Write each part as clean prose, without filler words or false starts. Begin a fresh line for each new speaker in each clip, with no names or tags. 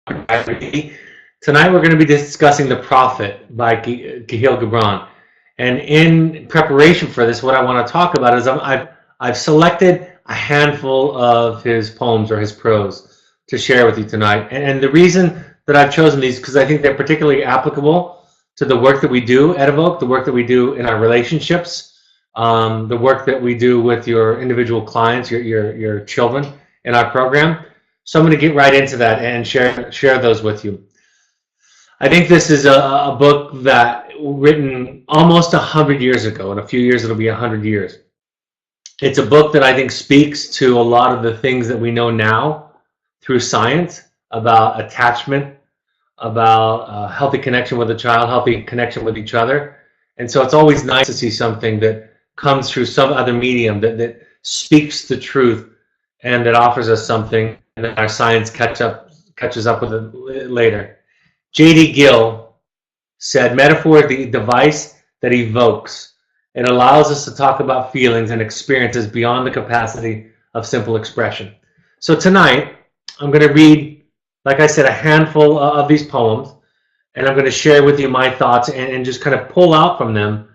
Reedy. Tonight we're going to be discussing The Prophet by Kahlil Gibran. And in preparation for this, what I want to talk about is I've selected a handful of his poems or his prose to share with you tonight. And the reason that I've chosen these is because I think they're particularly applicable to the work that we do at Evoke, the work that we do in our relationships, the work that we do with your individual clients, your children in our program. So I'm going to get right into that and share those with you. I think this is a book that written almost 100 years ago. In a few years, it'll be 100 years. It's a book that I think speaks to a lot of the things that we know now through science about attachment, about healthy connection with a child, healthy connection with each other. And so it's always nice to see something that comes through some other medium that speaks the truth and that offers us something, and then our science catches up with it later. J.D. Gill said, "Metaphor is the device that evokes. It allows us to talk about feelings and experiences beyond the capacity of simple expression." So tonight, I'm going to read, like I said, a handful of these poems, and I'm going to share with you my thoughts and just kind of pull out from them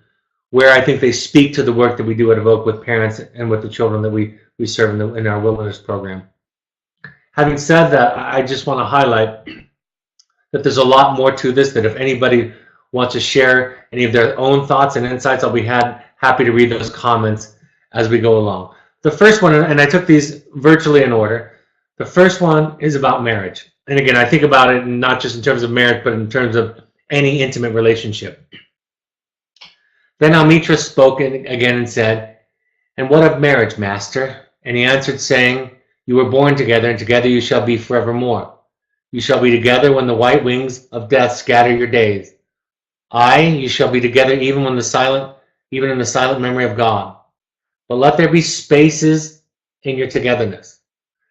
where I think they speak to the work that we do at Evoke with parents and with the children that we serve in our wilderness program. Having said that, I just want to highlight that there's a lot more to this, that if anybody wants to share any of their own thoughts and insights, I'll be happy to read those comments as we go along. The first one, and I took these virtually in order, the first one is about marriage. And again, I think about it not just in terms of marriage, but in terms of any intimate relationship. Then Almitra spoke again and said, "And what of marriage, master?" And he answered, saying, "You were born together, and together you shall be forevermore. You shall be together when the white wings of death scatter your days. Aye, you shall be together even in the silent memory of God. But let there be spaces in your togetherness,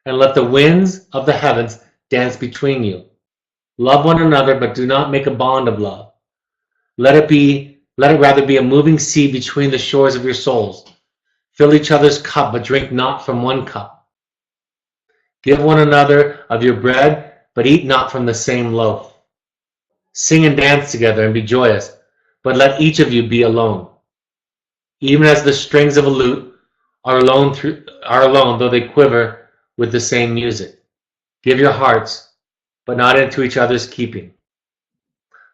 and let the winds of the heavens dance between you. Love one another, but do not make a bond of love. Let it rather be a moving sea between the shores of your souls. Fill each other's cup, but drink not from one cup. Give one another of your bread, but eat not from the same loaf. Sing and dance together and be joyous, but let each of you be alone. Even as the strings of a lute are alone, though they quiver with the same music. Give your hearts, but not into each other's keeping.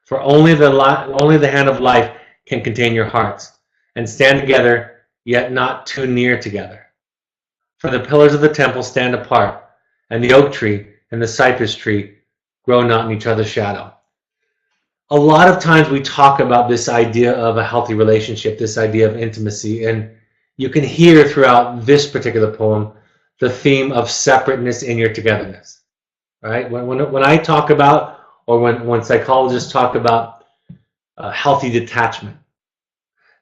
For only the hand of life can contain your hearts, and stand together, yet not too near together. For the pillars of the temple stand apart, and the oak tree and the cypress tree grow not in each other's shadow." A lot of times we talk about this idea of a healthy relationship, this idea of intimacy, and you can hear throughout this particular poem the theme of separateness in your togetherness. Right? When I talk about, or when psychologists talk about healthy detachment,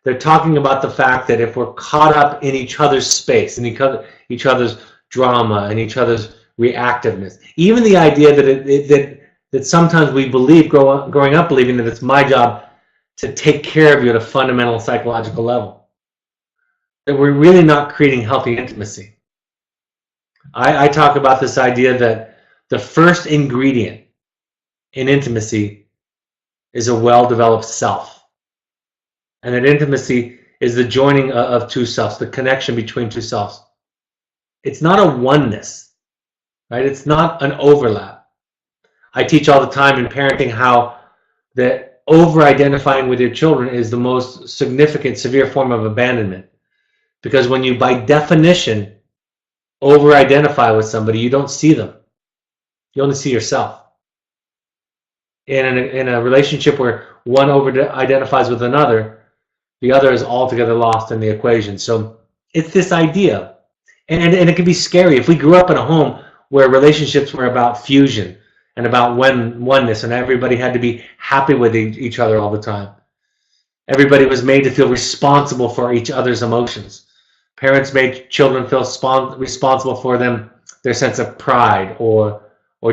they're talking about the fact that if we're caught up in each other's space, in each other's drama, and each other's reactiveness, even the idea that sometimes we believe, growing up believing that it's my job to take care of you at a fundamental psychological level, that we're really not creating healthy intimacy. I talk about this idea that the first ingredient in intimacy is a well-developed self. And that intimacy is the joining of two selves, the connection between two selves. It's not a oneness, right? It's not an overlap. I teach all the time in parenting how that over-identifying with your children is the most significant, severe form of abandonment. Because when you, by definition, over-identify with somebody, you don't see them. You only see yourself. In a relationship where one over-identifies with another, the other is altogether lost in the equation. So it's this idea. And it can be scary. If we grew up in a home where relationships were about fusion and about oneness, and everybody had to be happy with each other all the time. Everybody was made to feel responsible for each other's emotions. Parents made children feel responsible for their sense of pride or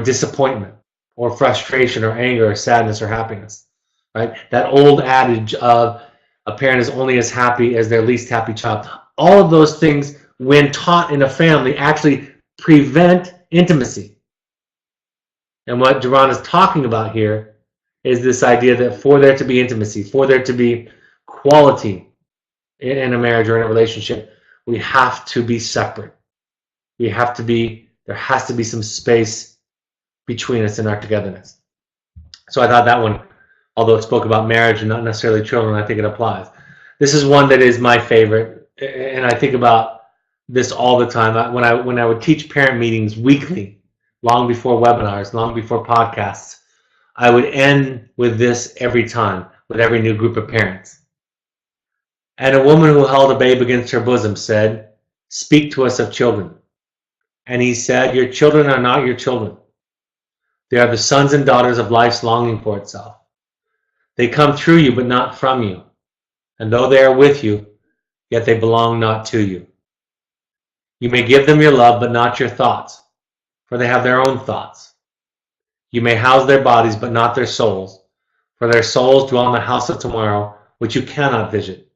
disappointment or frustration or anger or sadness or happiness. Right? That old adage of a parent is only as happy as their least happy child. All of those things, when taught in a family, actually prevent intimacy. And what Gibran is talking about here is this idea that for there to be intimacy, for there to be quality in a marriage or in a relationship, we have to be separate. There has to be some space between us in our togetherness. So I thought that one, although it spoke about marriage and not necessarily children, I think it applies. This is one that is my favorite, and I think about this all the time. When I would teach parent meetings weekly, long before webinars, long before podcasts, I would end with this every time, with every new group of parents. And a woman who held a babe against her bosom said, "Speak to us of children." And he said, "Your children are not your children. They are the sons and daughters of life's longing for itself. They come through you, but not from you. And though they are with you, yet they belong not to you. You may give them your love, but not your thoughts, for they have their own thoughts. You may house their bodies, but not their souls, for their souls dwell in the house of tomorrow, which you cannot visit,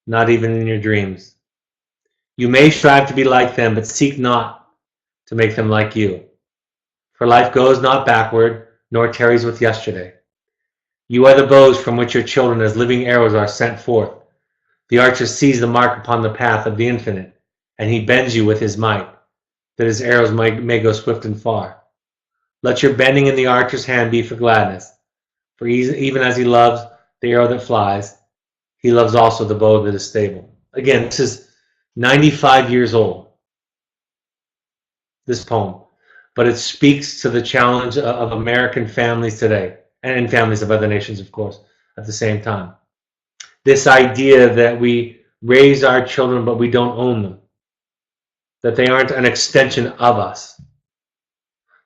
not even in your dreams. You may strive to be like them, but seek not to make them like you. For life goes not backward, nor tarries with yesterday. You are the bows from which your children as living arrows are sent forth. The archer sees the mark upon the path of the infinite, and he bends you with his might, that his arrows may go swift and far. Let your bending in the archer's hand be for gladness, for even as he loves the arrow that flies, he loves also the bow that is stable." Again, this is 95 years old, this poem, but it speaks to the challenge of American families today, and families of other nations, of course, at the same time. This idea that we raise our children, but we don't own them, that they aren't an extension of us,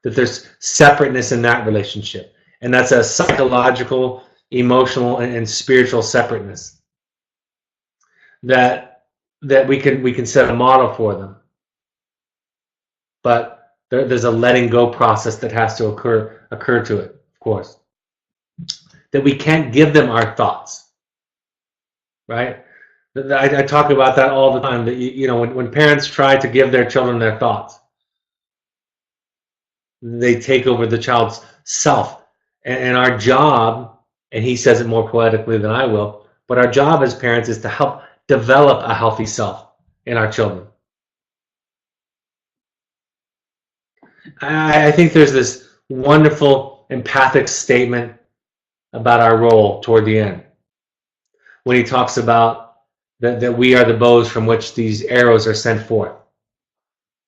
that there's separateness in that relationship, and that's a psychological, emotional, and spiritual separateness. That we can set a model for them, but there's a letting go process that has to occur to it, of course. That we can't give them our thoughts, right? I talk about that all the time. That when parents try to give their children their thoughts, they take over the child's self. And our job, and he says it more poetically than I will, but our job as parents is to help develop a healthy self in our children. I think there's this wonderful empathic statement about our role toward the end, when he talks about that we are the bows from which these arrows are sent forth,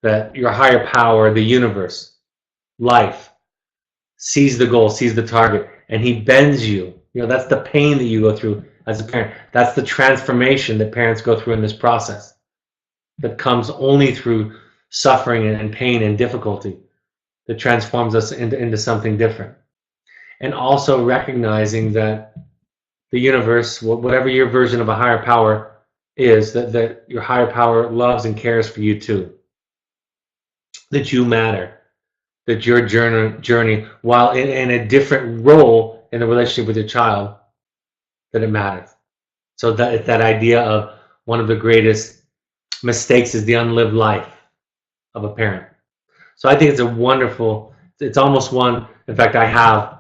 that your higher power, the universe, life, sees the goal, sees the target, and he bends you. That's the pain that you go through as a parent. That's the transformation that parents go through in this process, that comes only through suffering and pain and difficulty, that transforms us into something different. And also recognizing that the universe, whatever your version of a higher power is, that your higher power loves and cares for you too. That you matter. That your journey, while in a different role in the relationship with your child, that it matters. So that idea of one of the greatest mistakes is the unlived life of a parent. So I think it's it's almost one, in fact, I have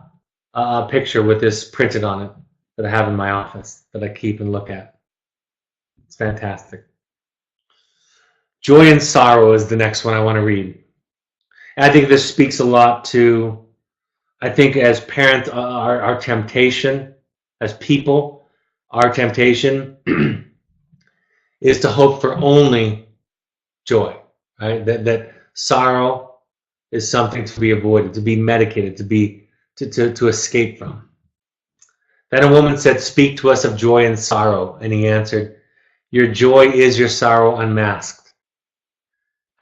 a picture with this printed on it that I have in my office that I keep and look at. It's fantastic. Joy and Sorrow is the next one I want to read. And I think this speaks a lot to, I think as parents, our temptation, as people, our temptation is to hope for only joy, right? That sorrow is something to be avoided, to be medicated, to escape from. Then a woman said, "Speak to us of joy and sorrow." And he answered, "Your joy is your sorrow unmasked.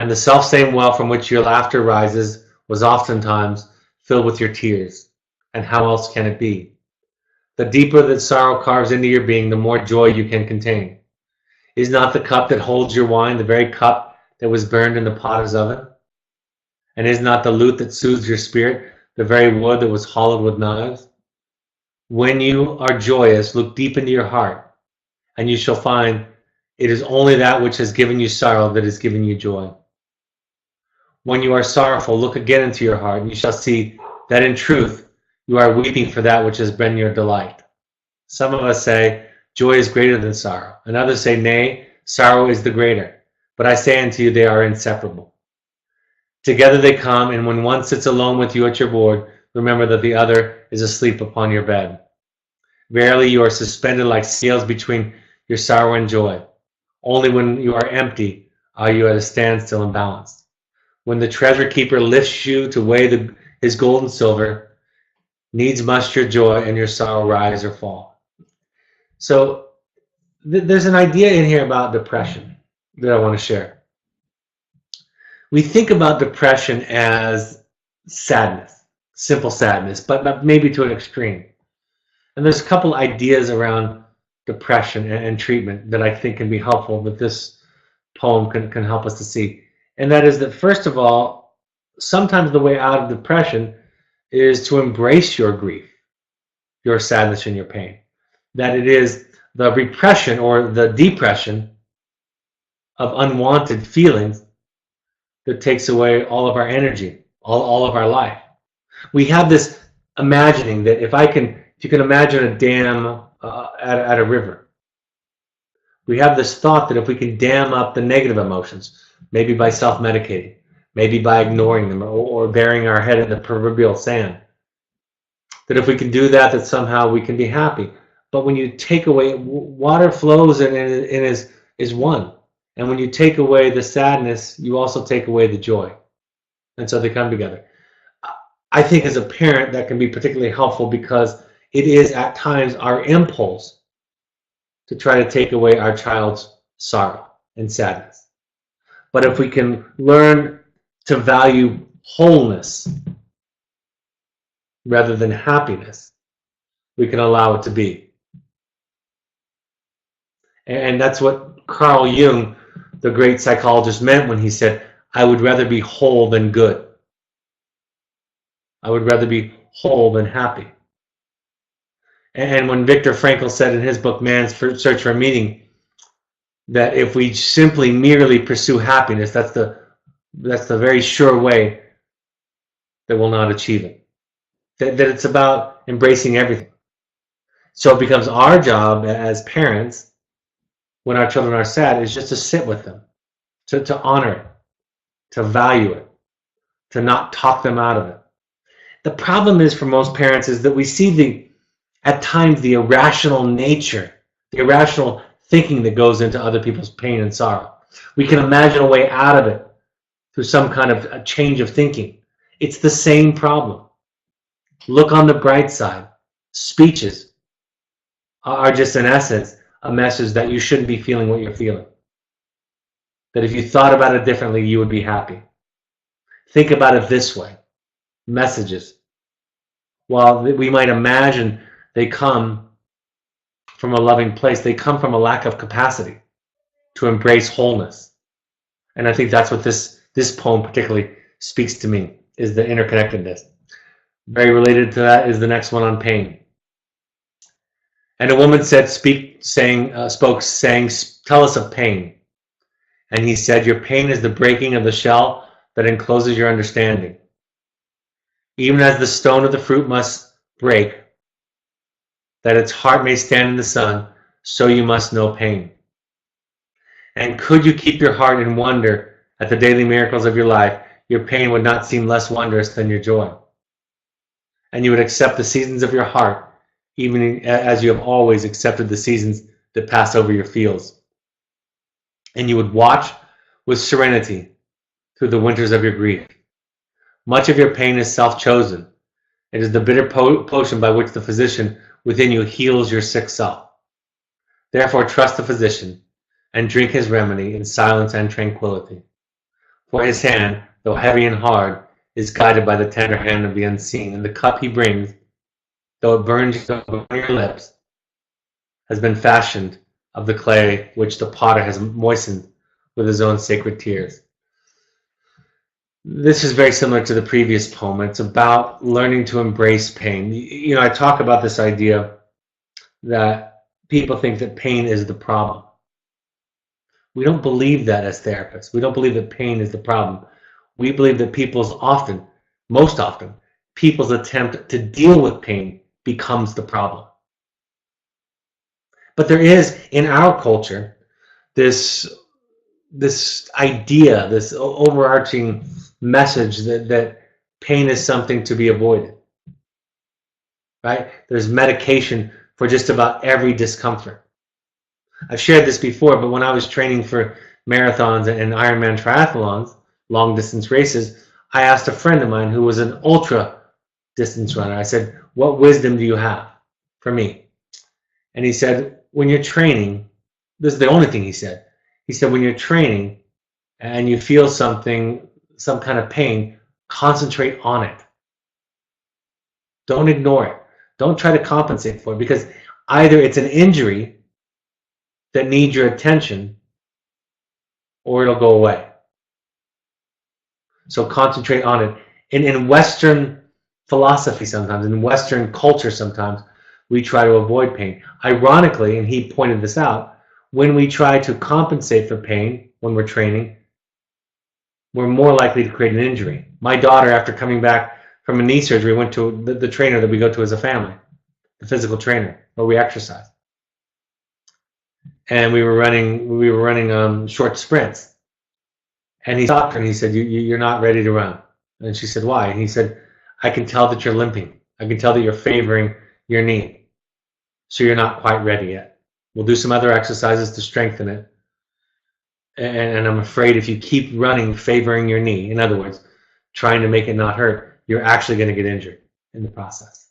And the selfsame well from which your laughter rises was oftentimes filled with your tears. And how else can it be? The deeper that sorrow carves into your being, the more joy you can contain. Is not the cup that holds your wine the very cup that was burned in the potter's oven? And is not the lute that soothes your spirit the very wood that was hollowed with knives? When you are joyous, look deep into your heart, and you shall find it is only that which has given you sorrow that has given you joy. When you are sorrowful, look again into your heart, and you shall see that in truth you are weeping for that which has been your delight. Some of us say, joy is greater than sorrow, and others say, nay, sorrow is the greater. But I say unto you, they are inseparable. Together they come, and when one sits alone with you at your board, remember that the other is asleep upon your bed. Verily, you are suspended like scales between your sorrow and joy. Only when you are empty are you at a standstill and balanced. When the treasure keeper lifts you to weigh his gold and silver, needs must your joy and your sorrow rise or fall. So there's an idea in here about depression that I want to share. We think about depression as sadness, simple sadness, but maybe to an extreme. And there's a couple ideas around depression and treatment that I think can be helpful that this poem can help us to see. And that is that, first of all, sometimes the way out of depression is to embrace your grief, your sadness, and your pain. That it is the repression or the depression of unwanted feelings that takes away all of our energy, all of our life. We have this imagining that if you can imagine a dam at a river, we have this thought that if we can dam up the negative emotions, maybe by self-medicating, maybe by ignoring them or burying our head in the proverbial sand, that if we can do that, that somehow we can be happy. But when you take away, water flows and is one. And when you take away the sadness, you also take away the joy. And so they come together. I think as a parent, that can be particularly helpful because it is at times our impulse to try to take away our child's sorrow and sadness. But if we can learn to value wholeness rather than happiness, we can allow it to be. And that's what Carl Jung, the great psychologist, meant when he said, I would rather be whole than good. I would rather be whole than happy. And when Viktor Frankl said in his book, Man's Search for Meaning, that if we simply merely pursue happiness, that's the very sure way that we'll not achieve it. That it's about embracing everything. So it becomes our job as parents, when our children are sad, is just to sit with them, to honor it, to value it, to not talk them out of it. The problem is for most parents is that we see at times the irrational nature, the irrational thinking that goes into other people's pain and sorrow. We can imagine a way out of it through some kind of a change of thinking. It's the same problem. Look on the bright side. Speeches are just, in essence, a message that you shouldn't be feeling what you're feeling. That if you thought about it differently, you would be happy. Think about it this way. Messages, while we might imagine they come from a loving place, they come from a lack of capacity to embrace wholeness. And I think that's what this poem particularly speaks to me, is the interconnectedness. Very related to that is the next one on pain. And a woman spoke, saying, tell us of pain. And he said, your pain is the breaking of the shell that encloses your understanding. Even as the stone of the fruit must break, that its heart may stand in the sun, so you must know pain. And could you keep your heart in wonder at the daily miracles of your life, your pain would not seem less wondrous than your joy. And you would accept the seasons of your heart, even as you have always accepted the seasons that pass over your fields. And you would watch with serenity through the winters of your grief. Much of your pain is self-chosen. It is the bitter potion by which the physician within you heals your sick self. Therefore, trust the physician and drink his remedy in silence and tranquility. For his hand, though heavy and hard, is guided by the tender hand of the unseen, and the cup he brings, though it burns on your lips, has been fashioned of the clay which the potter has moistened with his own sacred tears. This is very similar to the previous poem. It's about learning to embrace pain. You know, I talk about this idea that people think that pain is the problem. We don't believe that as therapists. We don't believe that pain is the problem. We believe that people most often, people's attempt to deal with pain becomes the problem. But there is, in our culture, this idea, this overarching message that pain is something to be avoided, right? There's medication for just about every discomfort. I've shared this before, but when I was training for marathons and Ironman triathlons, long distance races, I asked a friend of mine who was an ultra distance runner, I said, what wisdom do you have for me? And he said, when you're training, this is the only thing he said. He said, when you're training and you feel something, some kind of pain, concentrate on it. Don't ignore it. Don't try to compensate for it, because either it's an injury that needs your attention or it'll go away. So concentrate on it. In Western philosophy sometimes, in Western culture sometimes, we try to avoid pain. Ironically, and he pointed this out, when we try to compensate for pain when we're training, we're more likely to create an injury. My daughter, after coming back from a knee surgery, went to the trainer that we go to as a family, the physical trainer, where we exercise. And we were running short sprints. And he stopped her and he said, you're not ready to run. And she said, why? And he said, I can tell that you're limping. I can tell that you're favoring your knee. So you're not quite ready yet. We'll do some other exercises to strengthen it. And I'm afraid if you keep running favoring your knee, in other words, trying to make it not hurt, you're actually going to get injured in the process.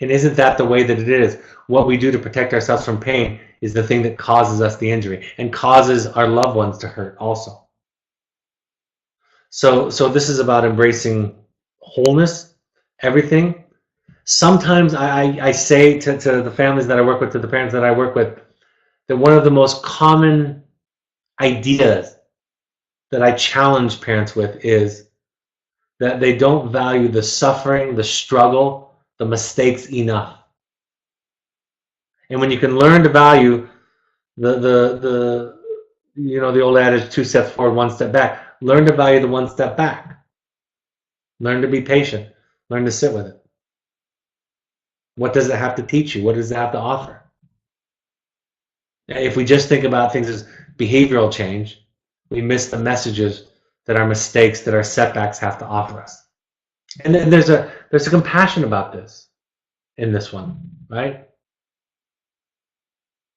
And isn't that the way that it is? What we do to protect ourselves from pain is the thing that causes us the injury and causes our loved ones to hurt also. So this is about embracing wholeness, everything. Sometimes I say to the families that I work with, to the parents that I work with, that one of the most common ideas that I challenge parents with is that they don't value the suffering, the struggle, the mistakes enough. And when you can learn to value the old adage, 2 steps forward, 1 step back, learn to value the 1 step back. Learn to be patient. Learn to sit with it. What does it have to teach you? What does it have to offer? If we just think about things as behavioral change, we miss the messages that our mistakes, that our setbacks have to offer us. And then there's a compassion about this in this one, right?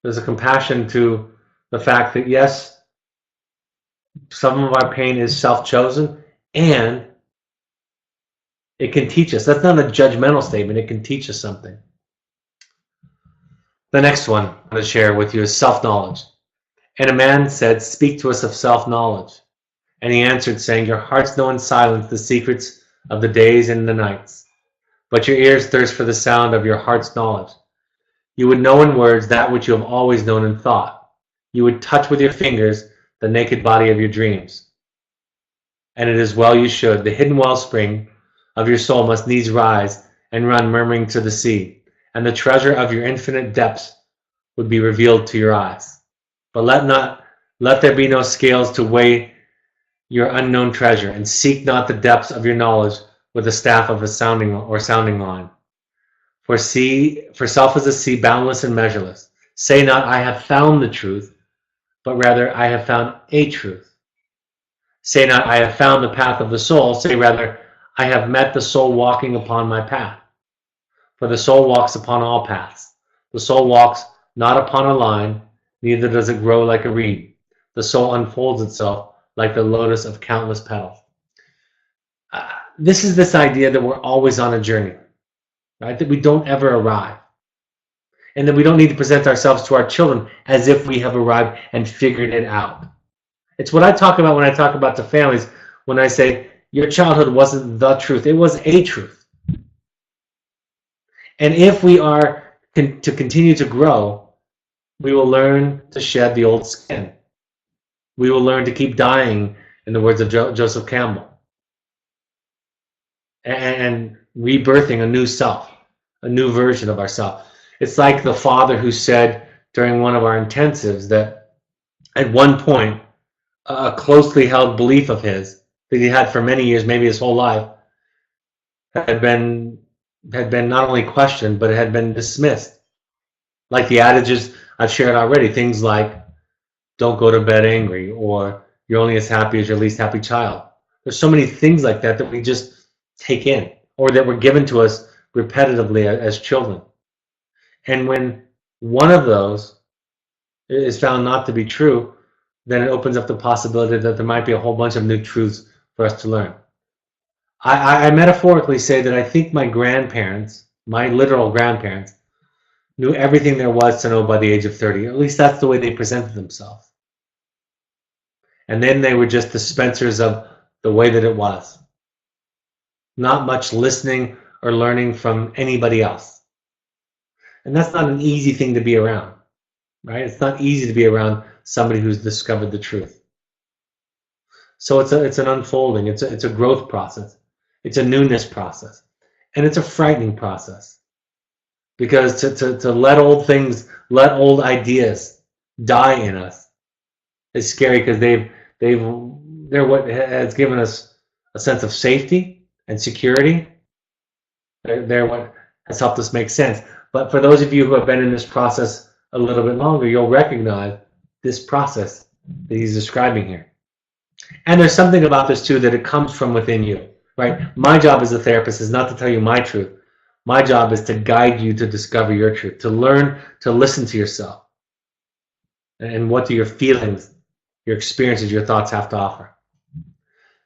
There's a compassion to the fact that, yes, some of our pain is self-chosen, and it can teach us. That's not a judgmental statement. It can teach us something. The next one I'm going to share with you is self-knowledge. And a man said, speak to us of self-knowledge. And he answered, saying, your hearts know in silence the secrets of the days and the nights, but your ears thirst for the sound of your heart's knowledge. You would know in words that which you have always known in thought. You would touch with your fingers the naked body of your dreams. And it is well you should. The hidden wellspring of your soul must needs rise and run murmuring to the sea, and the treasure of your infinite depths would be revealed to your eyes. But let there be no scales to weigh your unknown treasure, and seek not the depths of your knowledge with the staff of a sounding line. For self is a sea, boundless and measureless. Say not, I have found the truth, but rather, I have found a truth. Say not, I have found the path of the soul. Say rather, I have met the soul walking upon my path. For the soul walks upon all paths. The soul walks not upon a line, neither does it grow like a reed. The soul unfolds itself like the lotus of countless petals. This is this idea that we're always on a journey, right? That we don't ever arrive. And that we don't need to present ourselves to our children as if we have arrived and figured it out. It's what I talk about when I talk about the families, when I say, your childhood wasn't the truth, it was a truth. And if we are to continue to grow, we will learn to shed the old skin. We will learn to keep dying, in the words of Joseph Campbell, and rebirthing a new self, a new version of ourselves. It's like the father who said during one of our intensives that at one point, a closely held belief of his that he had for many years, maybe his whole life, had been not only questioned, but had been dismissed. Like the adages I've shared already, things like don't go to bed angry, or you're only as happy as your least happy child. There's so many things like that that we just take in, or that were given to us repetitively as children. And when one of those is found not to be true, then it opens up the possibility that there might be a whole bunch of new truths for us to learn. I metaphorically say that I think my grandparents, my literal grandparents, knew everything there was to know by the age of 30. At least that's the way they presented themselves. And then they were just dispensers of the way that it was. Not much listening or learning from anybody else. And that's not an easy thing to be around, right? It's not easy to be around somebody who's discovered the truth. So it's an unfolding, it's a growth process. It's a newness process. And it's a frightening process. Because to let old things, let old ideas die in us is scary, because they're what has given us a sense of safety and security. They're what has helped us make sense. But for those of you who have been in this process a little bit longer, you'll recognize this process that he's describing here. And there's something about this too, that it comes from within you, right? My job as a therapist is not to tell you my truth. My job is to guide you to discover your truth, to learn to listen to yourself. And what do your feelings, your experiences, your thoughts have to offer?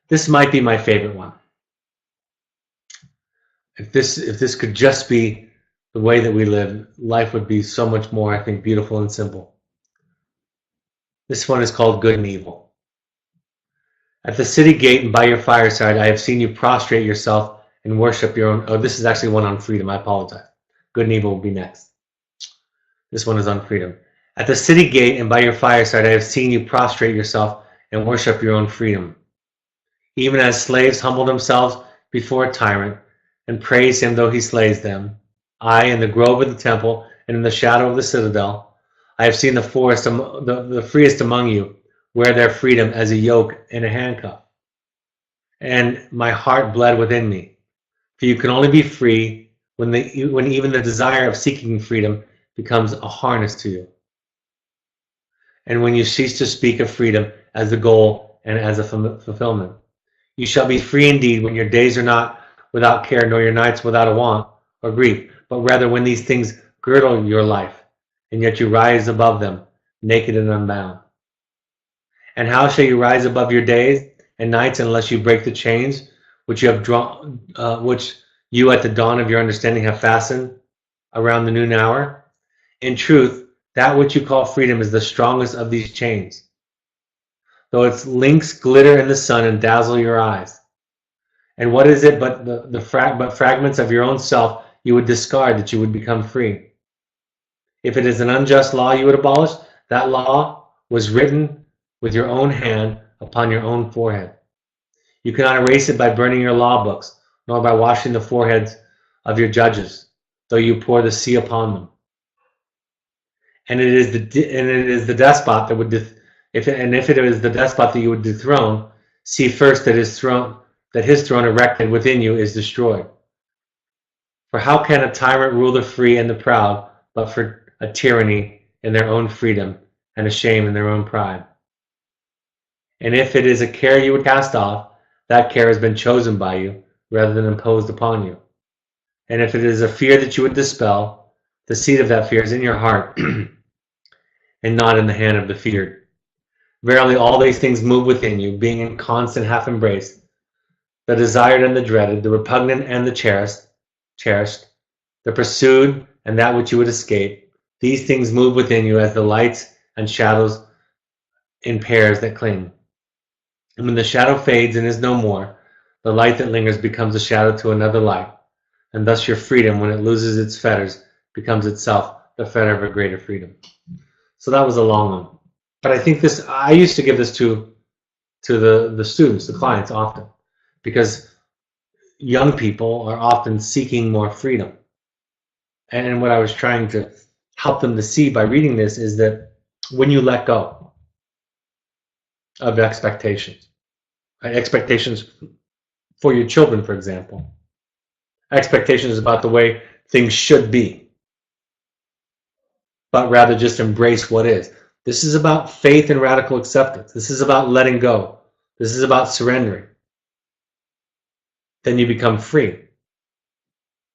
This might be my favorite one. If this could just be the way that we live, life would be so much more, I think, beautiful and simple. This one is called Good and Evil. At the city gate and by your fireside, I have seen you prostrate yourself and worship your own. Oh, this is actually one on freedom. I apologize. Good and Evil will be next. This one is on freedom. At the city gate and by your fireside, I have seen you prostrate yourself and worship your own freedom. Even as slaves humble themselves before a tyrant and praise him though he slays them, I, in the grove of the temple and in the shadow of the citadel, I have seen the forest, the freest among you, wear their freedom as a yoke and a handcuff. And my heart bled within me. For you can only be free when even the desire of seeking freedom becomes a harness to you. And when you cease to speak of freedom as the goal and as a fulfillment. You shall be free indeed when your days are not without care, nor your nights without a want or grief, but rather when these things girdle your life, and yet you rise above them, naked and unbound. And how shall you rise above your days and nights unless you break the chains which you have drawn, which you at the dawn of your understanding have fastened around the noon hour? In truth, that which you call freedom is the strongest of these chains, though its links glitter in the sun and dazzle your eyes. And what is it but fragments of your own self you would discard that you would become free? If it is an unjust law you would abolish, that law was written with your own hand upon your own forehead. You cannot erase it by burning your law books, nor by washing the foreheads of your judges, though you pour the sea upon them. And it is the despot that would if it is the despot that you would dethrone, see first that his throne erected within you is destroyed. For how can a tyrant rule the free and the proud, but for a tyranny in their own freedom and a shame in their own pride? And if it is a care you would cast off, that care has been chosen by you rather than imposed upon you. And if it is a fear that you would dispel, the seed of that fear is in your heart and not in the hand of the feared. Verily, all these things move within you, being in constant half embrace, the desired and the dreaded, the repugnant and the cherished, the pursued and that which you would escape. These things move within you as the lights and shadows in pairs that cling. And when the shadow fades and is no more, the light that lingers becomes a shadow to another light, and thus your freedom, when it loses its fetters, becomes itself the fetter of a greater freedom. So that was a long one. But I think I used to give this to the students, the clients often, because young people are often seeking more freedom. And what I was trying to help them to see by reading this is that when you let go of expectations, right? Expectations for your children, for example, expectations about the way things should be, but rather just embrace what is. This is about faith and radical acceptance. This is about letting go. This is about surrendering. Then you become free.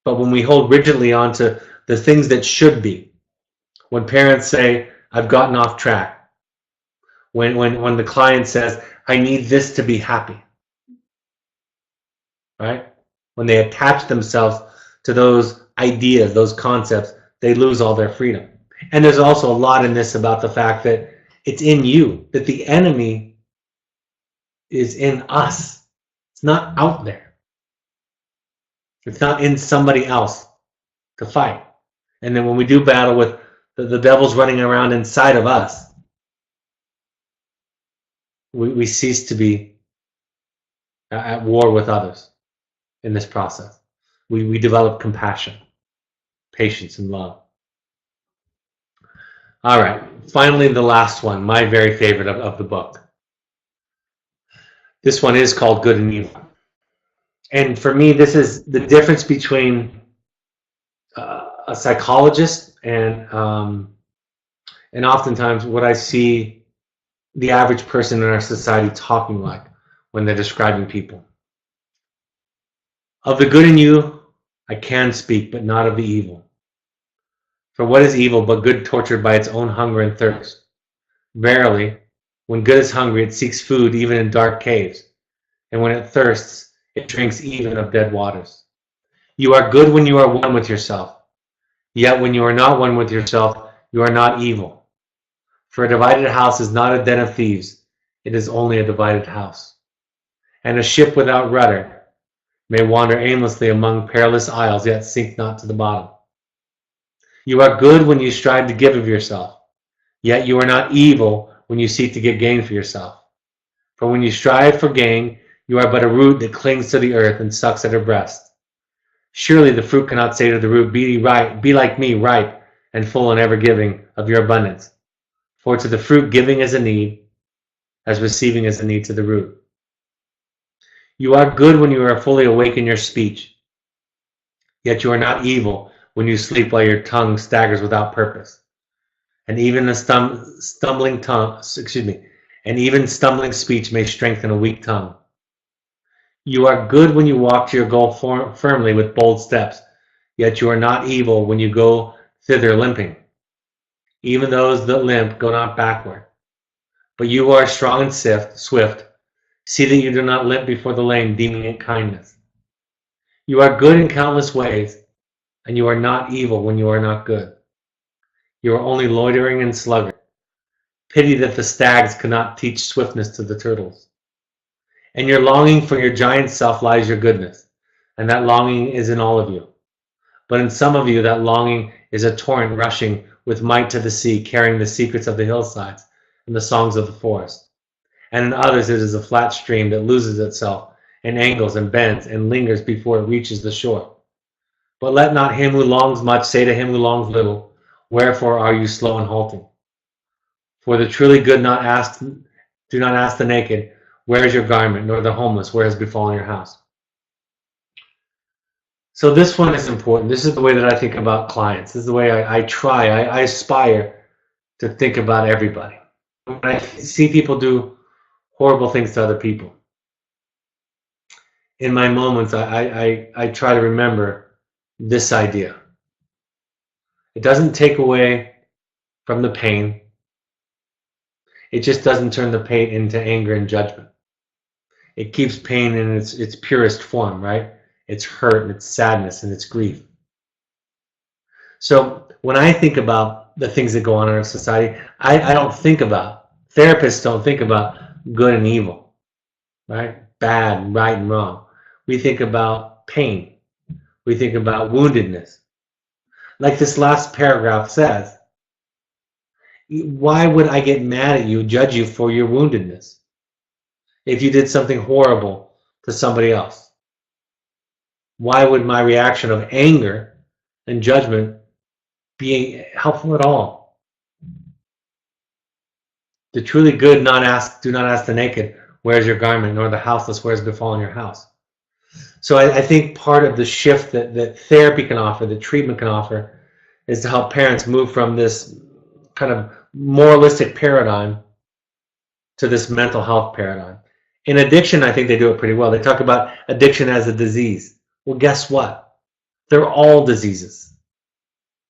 But when we hold rigidly onto the things that should be, when parents say, I've gotten off track, when the client says, I need this to be happy, right? When they attach themselves to those ideas, those concepts, they lose all their freedom. And there's also a lot in this about the fact that it's in you, that the enemy is in us. It's not out there. It's not in somebody else to fight. And then when we do battle with the devil's running around inside of us, we cease to be at war with others in this process. We develop compassion, patience, and love. All right, finally the last one, my very favorite of the book. This one is called Good and Evil. And for me, this is the difference between a psychologist and oftentimes what I see the average person in our society talking like when they're describing people. Of the good in you, I can speak, but not of the evil. For what is evil but good tortured by its own hunger and thirst? Verily, when good is hungry, it seeks food even in dark caves, and when it thirsts, it drinks even of dead waters. You are good when you are one with yourself, yet when you are not one with yourself, you are not evil. For a divided house is not a den of thieves, it is only a divided house. And a ship without rudder may wander aimlessly among perilous isles, yet sink not to the bottom. You are good when you strive to give of yourself, yet you are not evil when you seek to get gain for yourself. For when you strive for gain, you are but a root that clings to the earth and sucks at her breast. Surely the fruit cannot say to the root, be like me, ripe and full and ever giving of your abundance. For to the fruit giving is a need, as receiving is a need to the root. You are good when you are fully awake in your speech, yet you are not evil when you sleep while your tongue staggers without purpose. And even stumbling speech may strengthen a weak tongue. You are good when you walk to your goal firmly with bold steps, yet you are not evil when you go thither limping. Even those that limp go not backward. But you are strong and swift. See that you do not limp before the lame, deeming it kindness. You are good in countless ways, and you are not evil when you are not good. You are only loitering and sluggard. Pity that the stags could not teach swiftness to the turtles. And your longing for your giant self lies your goodness, and that longing is in all of you. But in some of you, that longing is a torrent rushing with might to the sea, carrying the secrets of the hillsides and the songs of the forest. And in others, it is a flat stream that loses itself and angles and bends and lingers before it reaches the shore. But let not him who longs much say to him who longs little, wherefore are you slow and halting? For the truly good do not ask the naked, where is your garment, nor the homeless, where has befallen your house? So this one is important. This is the way that I think about clients. This is the way I aspire to think about everybody. When I see people do horrible things to other people, in my moments, I try to remember this idea. It doesn't take away from the pain. It just doesn't turn the pain into anger and judgment. It keeps pain in its purest form, right? It's hurt and it's sadness and it's grief. So when I think about the things that go on in our society, I don't think about, therapists don't think about good and evil, right? Bad and right and wrong. We think about pain. We think about woundedness. Like this last paragraph says, why would I get mad at you, judge you for your woundedness if you did something horrible to somebody else? Why would my reaction of anger and judgment be helpful at all? The truly good do not ask the naked, where is your garment, nor the houseless, where has befallen your house? So I think part of the shift that therapy can offer, that treatment can offer, is to help parents move from this kind of moralistic paradigm to this mental health paradigm. In addiction, I think they do it pretty well. They talk about addiction as a disease. Well, guess what? They're all diseases.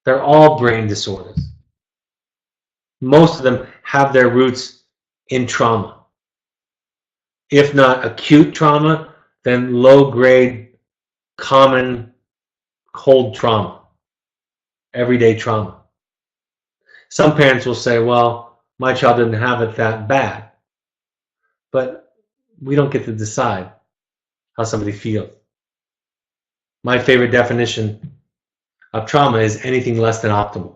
They're all brain disorders. Most of them have their roots in trauma. If not acute trauma, then low-grade, common, cold trauma, everyday trauma. Some parents will say, well, my child didn't have it that bad. But we don't get to decide how somebody feels. My favorite definition of trauma is anything less than optimal.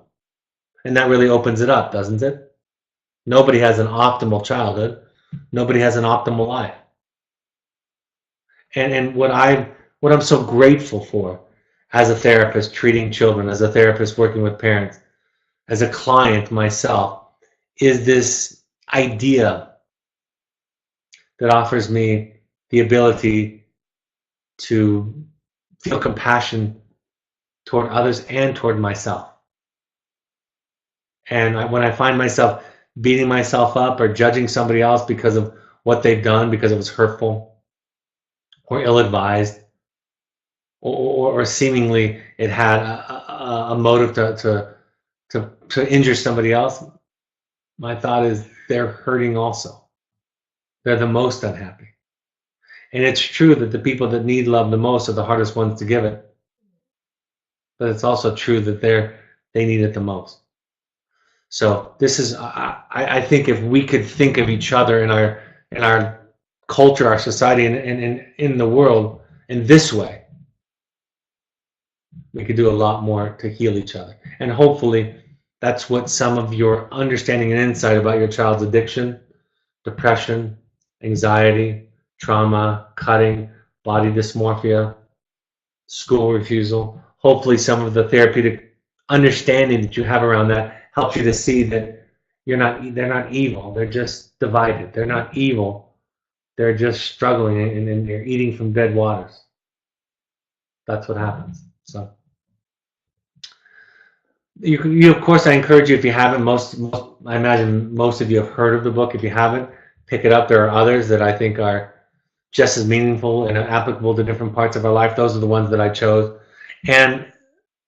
And that really opens it up, doesn't it? Nobody has an optimal childhood. Nobody has an optimal life. And what I'm so grateful for as a therapist treating children, as a therapist working with parents, as a client myself, is this idea that offers me the ability to feel compassion toward others and toward myself. And when I find myself beating myself up or judging somebody else because of what they've done, because it was hurtful or ill-advised, or seemingly it had a motive to injure somebody else, my thought is they're hurting also. They're the most unhappy. And it's true that the people that need love the most are the hardest ones to give it. But it's also true that they need it the most. So this is, I think if we could think of each other in our culture, our society, and in the world in this way, we could do a lot more to heal each other. And hopefully that's what some of your understanding and insight about your child's addiction, depression, anxiety, trauma, cutting, body dysmorphia, school refusal, hopefully some of the therapeutic understanding that you have around that helps you to see that they're not evil. They're just divided. They're not evil. They're just struggling and they're eating from dead waters. That's what happens. So you of course, I encourage you, if you haven't, I imagine most of you have heard of the book. If you haven't, pick it up. There are others that I think are just as meaningful and applicable to different parts of our life. Those are the ones that I chose. And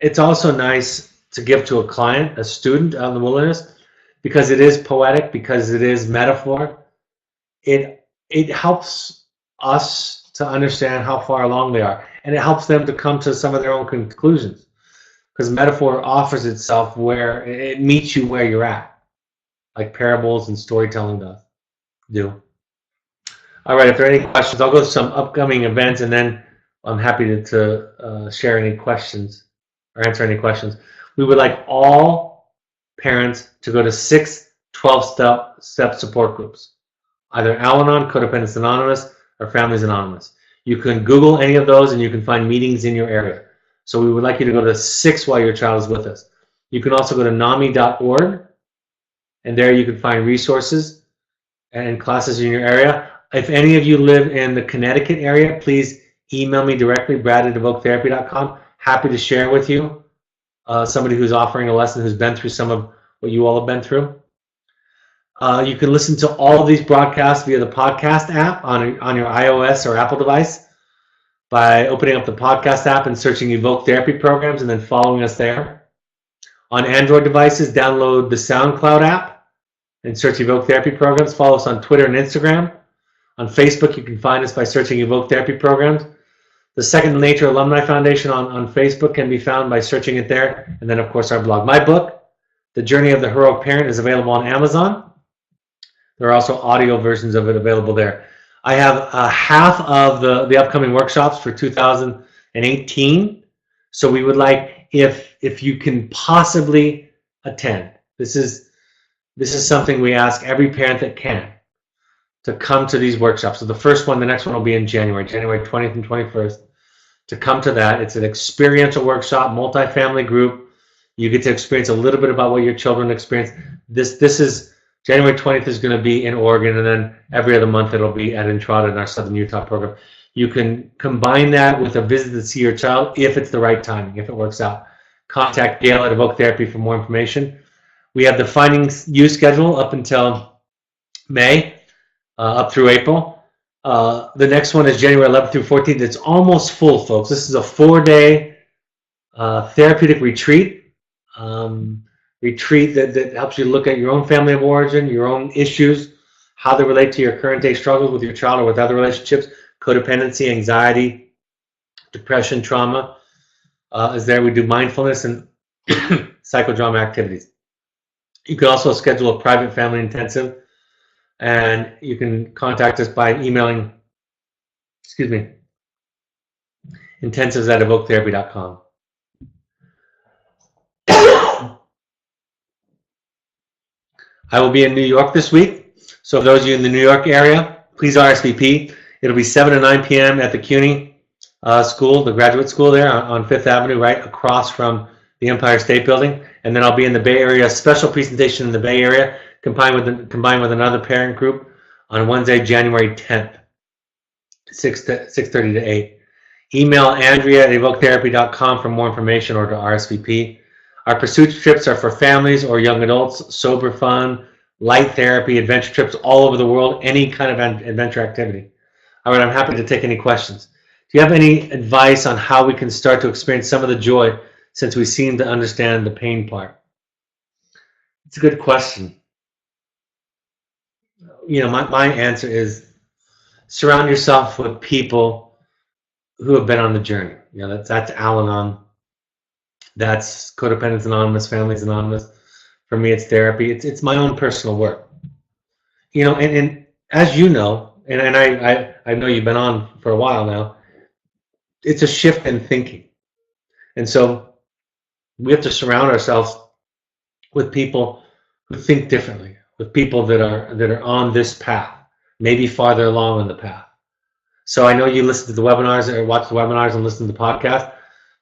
it's also nice to give to a client, a student out in the wilderness, because it is poetic, because it is metaphor. It helps us to understand how far along they are, and it helps them to come to some of their own conclusions, because metaphor offers itself where it meets you where you're at, like parables and storytelling do. All right, if there are any questions, I'll go to some upcoming events, and then I'm happy to share any questions or answer any questions. We would like all parents to go to 6 12-step support groups, either Al-Anon, Codependence Anonymous, or Families Anonymous. You can Google any of those, and you can find meetings in your area. So we would like you to go to 6 while your child is with us. You can also go to NAMI.org, and there you can find resources and classes in your area. If any of you live in the Connecticut area, please email me directly, brad@evoketherapy.com. Happy to share with you somebody who's offering a lesson who's been through some of what you all have been through. You can listen to all of these broadcasts via the podcast app on your iOS or Apple device by opening up the podcast app and searching Evoke Therapy Programs and then following us there. On Android devices, download the SoundCloud app and search Evoke Therapy Programs. Follow us on Twitter and Instagram. On Facebook, you can find us by searching Evoke Therapy Programs. The Second Nature Alumni Foundation on Facebook can be found by searching it there. And then, of course, our blog. My book, The Journey of the Heroic Parent, is available on Amazon. There are also audio versions of it available there. I have half of the upcoming workshops for 2018. So we would like, if you can possibly attend, this is something we ask every parent that can, to come to these workshops. So the first one, the next one will be in January 20th and 21st. To come to that, it's an experiential workshop, multi-family group. You get to experience a little bit about what your children experience. This is January 20th is going to be in Oregon, and then every other month it'll be at Entrada in our Southern Utah program. You can combine that with a visit to see your child if it's the right timing, if it works out. Contact Gail at Evoke Therapy for more information. We have the Finding You schedule up until May, up through April. The next one is January 11th through 14th. It's almost full, folks. This is a 4-day therapeutic retreat. Retreat that helps you look at your own family of origin, your own issues, how they relate to your current day struggles with your child or with other relationships, codependency, anxiety, depression, trauma. Is there. We do mindfulness and psychodrama activities. You can also schedule a private family intensive, and you can contact us by emailing, intensives@evoketherapy.com. I will be in New York this week, so for those of you in the New York area, please RSVP. It'll be 7 to 9 p.m. at the CUNY school, the graduate school there on 5th Avenue, right across from the Empire State Building. And then I'll be in the Bay Area, special presentation in the Bay Area, combined with another parent group on Wednesday, January 10th, 6:30 to 8. Email Andrea at evoketherapy.com for more information or to RSVP. Our pursuit trips are for families or young adults, sober fun, light therapy, adventure trips all over the world, any kind of adventure activity. All right, I'm happy to take any questions. Do you have any advice on how we can start to experience some of the joy since we seem to understand the pain part? It's a good question. My answer is surround yourself with people who have been on the journey. That's Al-Anon. That's Codependence Anonymous, Families Anonymous. For me, it's therapy. It's my own personal work. And as you know, and I know you've been on for a while now, it's a shift in thinking. And so we have to surround ourselves with people who think differently, with people that are on this path, maybe farther along on the path. So I know you listen to the webinars or watch the webinars and listen to the podcast.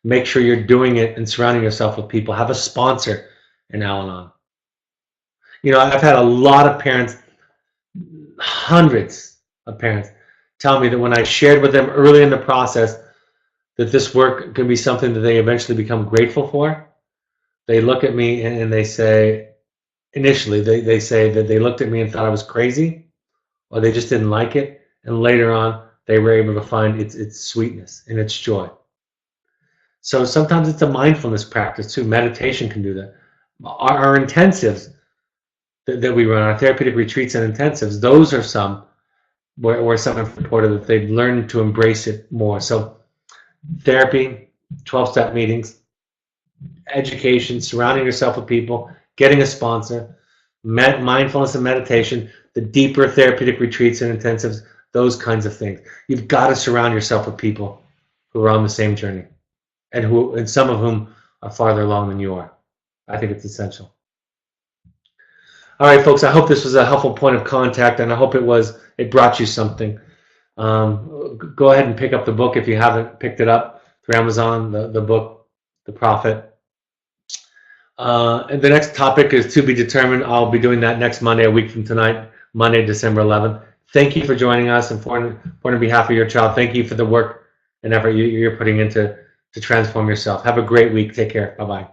Make sure you're doing it and surrounding yourself with people. Have a sponsor in Al-Anon. I've had a lot of parents, hundreds of parents, tell me that when I shared with them early in the process that this work can be something that they eventually become grateful for, they look at me and they say, initially, they say that they looked at me and thought I was crazy, or they just didn't like it, and later on, they were able to find its sweetness and its joy. So sometimes it's a mindfulness practice too. Meditation can do that. Our intensives that we run, our therapeutic retreats and intensives, those are some where someone reported that they've learned to embrace it more. So therapy, 12-step meetings, education, surrounding yourself with people, getting a sponsor, mindfulness and meditation, the deeper therapeutic retreats and intensives, those kinds of things. You've got to surround yourself with people who are on the same journey, and some of whom are farther along than you are. I think it's essential. All right, folks, I hope this was a helpful point of contact, and I hope it brought you something. Go ahead and pick up the book if you haven't picked it up through Amazon, the book, The Prophet. And the next topic is to be determined. I'll be doing that next Monday, a week from tonight, Monday, December 11th. Thank you for joining us, and on behalf of your child, thank you for the work and effort you're putting into to transform yourself. Have a great week. Take care. Bye-bye.